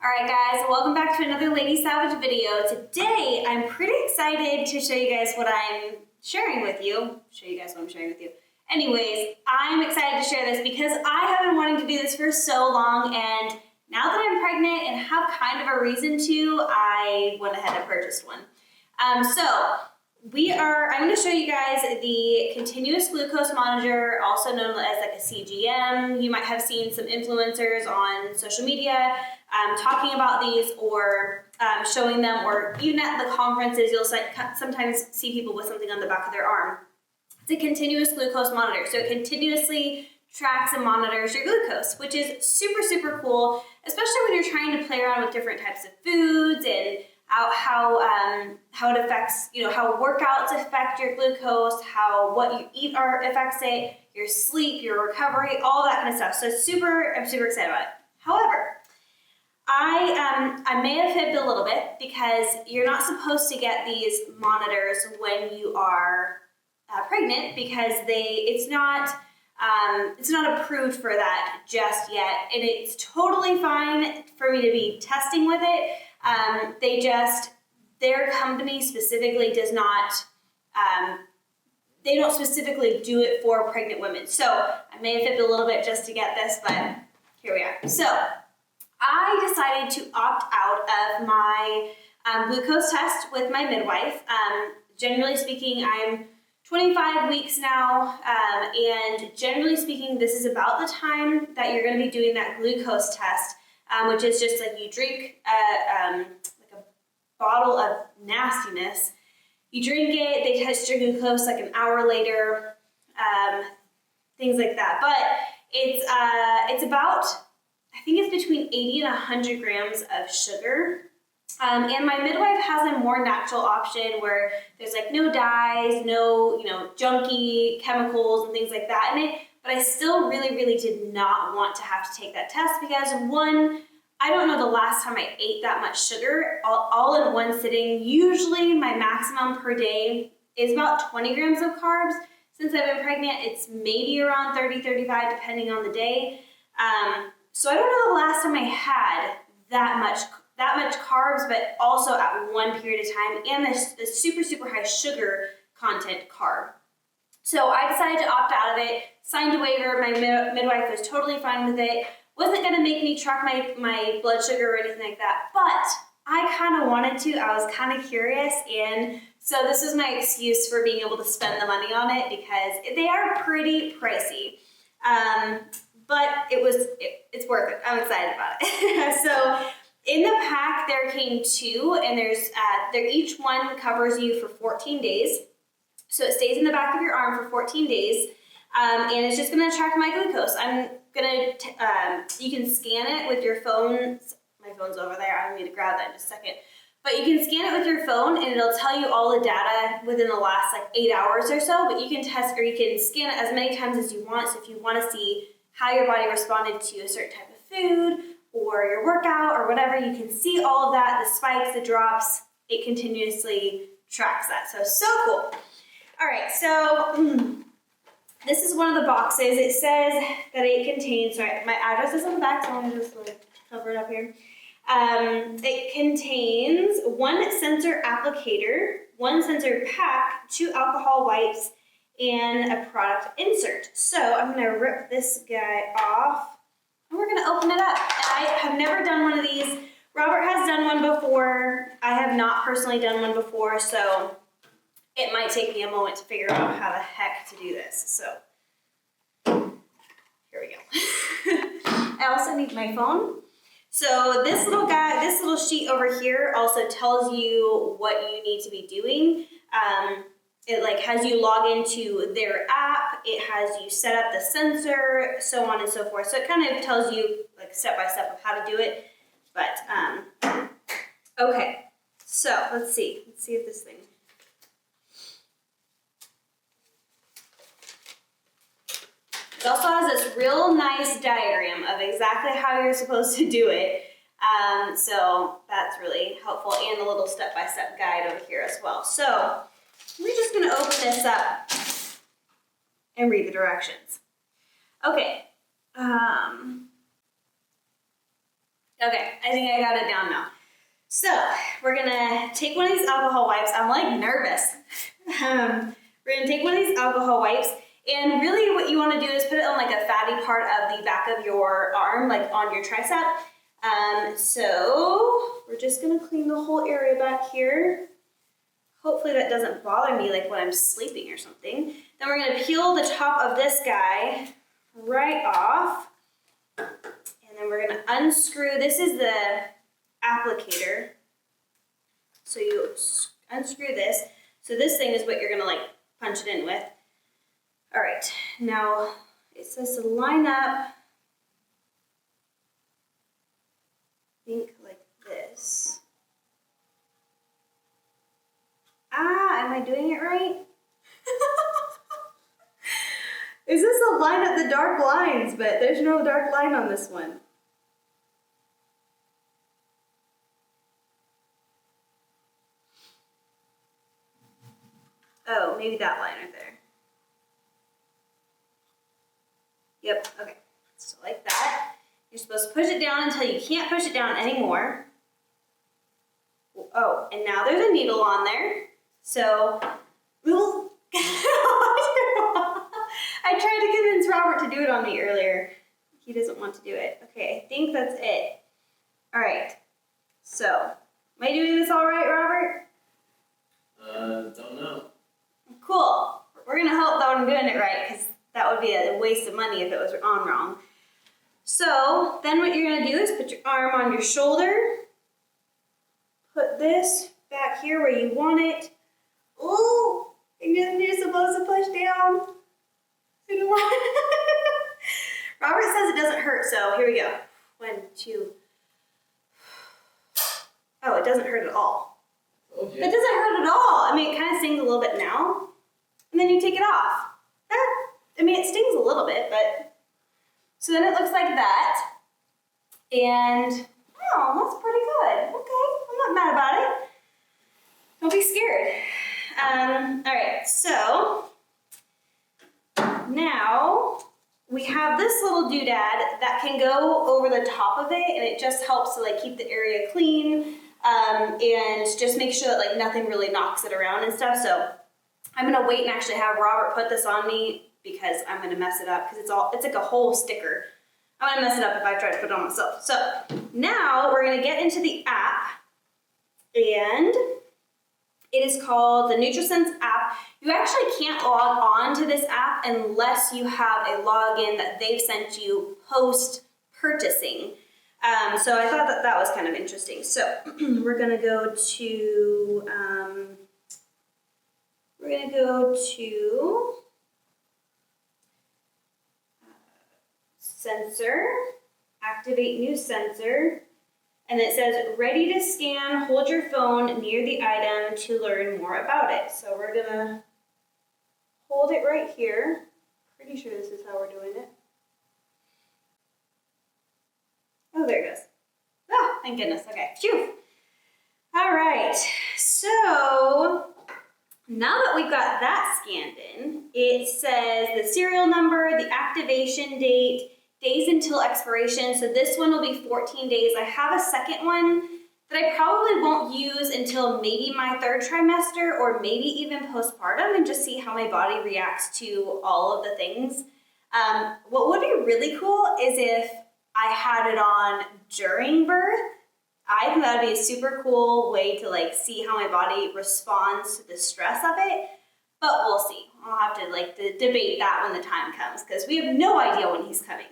Alright guys, welcome back to another Lady Savage video. Today, I'm pretty excited to show you guys what I'm sharing with you. Anyways, I'm excited to share this because I have been wanting to do this for so long, and now that I'm pregnant and have kind of a reason to, I went ahead and purchased one. I'm going to show you guys the continuous glucose monitor, also known as like a CGM. You might have seen some influencers on social media talking about these or showing them, or even at the conferences, you'll sometimes see people with something on the back of their arm. It's a continuous glucose monitor, so it continuously tracks and monitors your glucose, which is super, super cool, especially when you're trying to play around with different types of foods and how it affects, how workouts affect your glucose, how what you eat affects it, your sleep, your recovery, all that kind of stuff. So I'm super excited about it. However, I may have fibbed a little bit because you're not supposed to get these monitors when you are pregnant because it's not approved for that just yet, and it's totally fine for me to be testing with it. Their company specifically does not, they don't specifically do it for pregnant women. So I may have fibbed a little bit just to get this, but here we are. So I decided to opt out of my glucose test with my midwife. Generally speaking, I'm 25 weeks now, and generally speaking, this is about the time that you're going to be doing that glucose test, which is just like you drink like a bottle of nastiness. You drink it, they test your glucose like an hour later, things like that. But it's about, I think it's between 80 and 100 grams of sugar. And my midwife has a more natural option where there's like no dyes, no, junky chemicals and things like that in it. But I still really did not want to have to take that test because, one, I don't know the last time I ate that much sugar all in one sitting. Usually my maximum per day is about 20 grams of carbs. Since I've been pregnant, it's maybe around 30, 35 depending on the day. So I don't know the last time I had that much carbs, but also at one period of time, and the super high sugar content carb. So I decided to opt out of it, signed a waiver. My midwife was totally fine with it. Wasn't going to make me track my blood sugar or anything like that, but I kind of wanted to. I was kind of curious, and so this was my excuse for being able to spend the money on it because they are pretty pricey. But it's worth it. I'm excited about it. So in the pack there came two, and each one covers you for 14 days. So it stays in the back of your arm for 14 days, and it's just going to track my glucose. You can scan it with your phone. My phone's over there. I need to grab that in just a second. But you can scan it with your phone, and it'll tell you all the data within the last 8 hours or so. But you can test, or you can scan it as many times as you want. So if you want to see how your body responded to a certain type of food or your workout or whatever, you can see all of that, the spikes, the drops. It continuously tracks that. So cool. All right, so this is one of the boxes. It says that it contains, sorry, my address is on the back, so I'm going to just cover it up here. It contains one sensor applicator, one sensor pack, 2 alcohol wipes, and a product insert. So I'm going to rip this guy off, and we're going to open it up. And I have never done one of these. Robert has done one before. I have not personally done one before, so it might take me a moment to figure out how the heck to do this. So here we go. I also need my phone. So this little sheet over here also tells you what you need to be doing. It has you log into their app, it has you set up the sensor, so on and so forth. So it kind of tells you step by step of how to do it. But okay, so let's see if this thing. It also has this real nice diagram of exactly how you're supposed to do it. So that's really helpful, and a little step-by-step guide over here as well. So we're just going to open this up and read the directions. Okay. Okay, I think I got it down now. So we're gonna take one of these alcohol wipes. I'm like nervous. We're gonna take one of these alcohol wipes, and really what you wanna do is put it on like a fatty part of the back of your arm, like on your tricep. So we're just gonna clean the whole area back here. Hopefully that doesn't bother me like when I'm sleeping or something. Then we're gonna peel the top of this guy right off. And then we're gonna unscrew, this is the applicator. So you unscrew this. So this thing is what you're gonna like punch it in with. All right, now it says to line up, I think like this. Am I doing it right? Is this a line up the dark lines? But there's no dark line on this one. Oh, maybe that line right there. Yep, okay. So like that. You're supposed to push it down until you can't push it down anymore. Oh, and now there's a needle on there. So we will. I tried to convince Robert to do it on me earlier. He doesn't want to do it. Okay, I think that's it. All right. So, am I doing this all right, Robert? Don't know. Cool. We're gonna hope that I'm doing it right, because that would be a waste of money if it was on wrong. So then what you're gonna do is put your arm on your shoulder. Put this back here where you want it. Ooh, you're supposed to push down. Robert says it doesn't hurt, so here we go. 1, 2. Oh, it doesn't hurt at all. Okay. It doesn't hurt at all. I mean, it kind of stings a little bit now, and then you take it off. I mean, it stings a little bit, but so then it looks like that. And oh, that's pretty good. Okay, I'm not mad about it. Don't be scared. All right, so now we have this little doodad that can go over the top of it, and it just helps to like keep the area clean and just make sure that like nothing really knocks it around and stuff. So I'm gonna wait and actually have Robert put this on me because I'm gonna mess it up because it's like a whole sticker. I'm gonna mess it up if I try to put it on myself. So now we're gonna get into the app, and it is called the Nutri Sense app. You actually can't log on to this app unless you have a login that they've sent you post-purchasing. So I thought that was kind of interesting. So we're gonna go to sensor, activate new sensor. And it says, ready to scan, hold your phone near the item to learn more about it. So we're gonna hold it right here. Pretty sure this is how we're doing it. Oh, there it goes. Oh, thank goodness, okay, phew. All right, so now that we've got that scanned in, it says the serial number, the activation date, days until expiration. So this one will be 14 days. I have a second one that I probably won't use until maybe my 3rd trimester or maybe even postpartum, and just see how my body reacts to all of the things. What would be really cool is if I had it on during birth. I think that would be a super cool way to like see how my body responds to the stress of it, but we'll see. I'll have to like debate that when the time comes, because we have no idea when he's coming.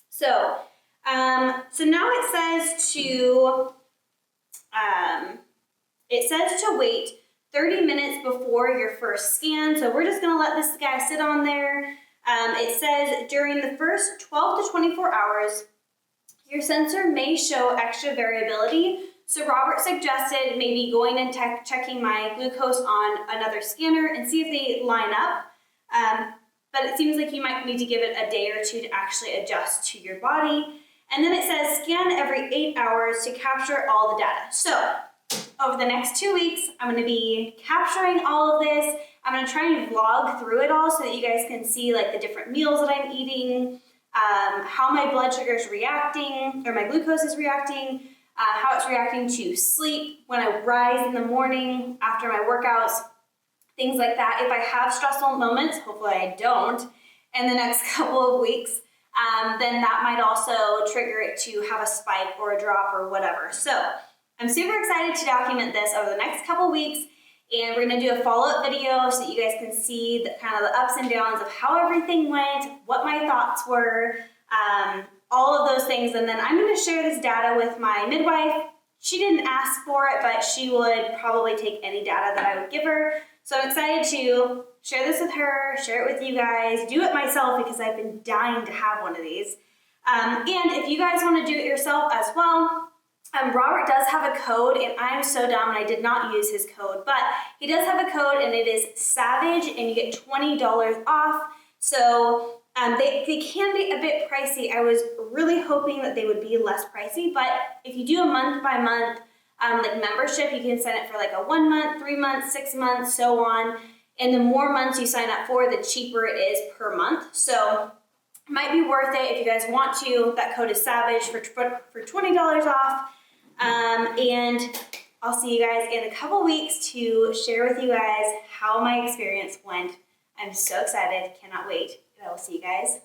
So, so now it says to wait 30 minutes before your first scan. So we're just gonna let this guy sit on there. It says during the first 12 to 24 hours, your sensor may show extra variability. So Robert suggested maybe going and checking my glucose on another scanner and see if they line up. But it seems like you might need to give it a day or two to actually adjust to your body. And then it says scan every 8 hours to capture all the data. So over the next 2 weeks, I'm gonna be capturing all of this. I'm gonna try and vlog through it all so that you guys can see like the different meals that I'm eating. how my blood sugar is reacting, or my glucose is reacting, how it's reacting to sleep when I rise in the morning after my workouts, things like that. If I have stressful moments, hopefully I don't, in the next couple of weeks, then that might also trigger it to have a spike or a drop or whatever. So I'm super excited to document this over the next couple weeks, and we're gonna do a follow-up video so that you guys can see the kind of the ups and downs of how everything went, what my thoughts were, all of those things. And then I'm gonna share this data with my midwife. She didn't ask for it, but she would probably take any data that I would give her. So I'm excited to share this with her, share it with you guys, do it myself because I've been dying to have one of these. And if you guys wanna do it yourself as well, Robert does have a code, and I'm so dumb and I did not use his code, but he does have a code and it is SAVAGE and you get $20 off. So they can be a bit pricey. I was really hoping that they would be less pricey, but if you do a month by month like membership, you can sign up for like a 1 month, 3 months, 6 months, so on. And the more months you sign up for, the cheaper it is per month. So it might be worth it if you guys want to. That code is SAVAGE for $20 off. And I'll see you guys in a couple weeks to share with you guys how my experience went. I'm so excited, cannot wait. And I will see you guys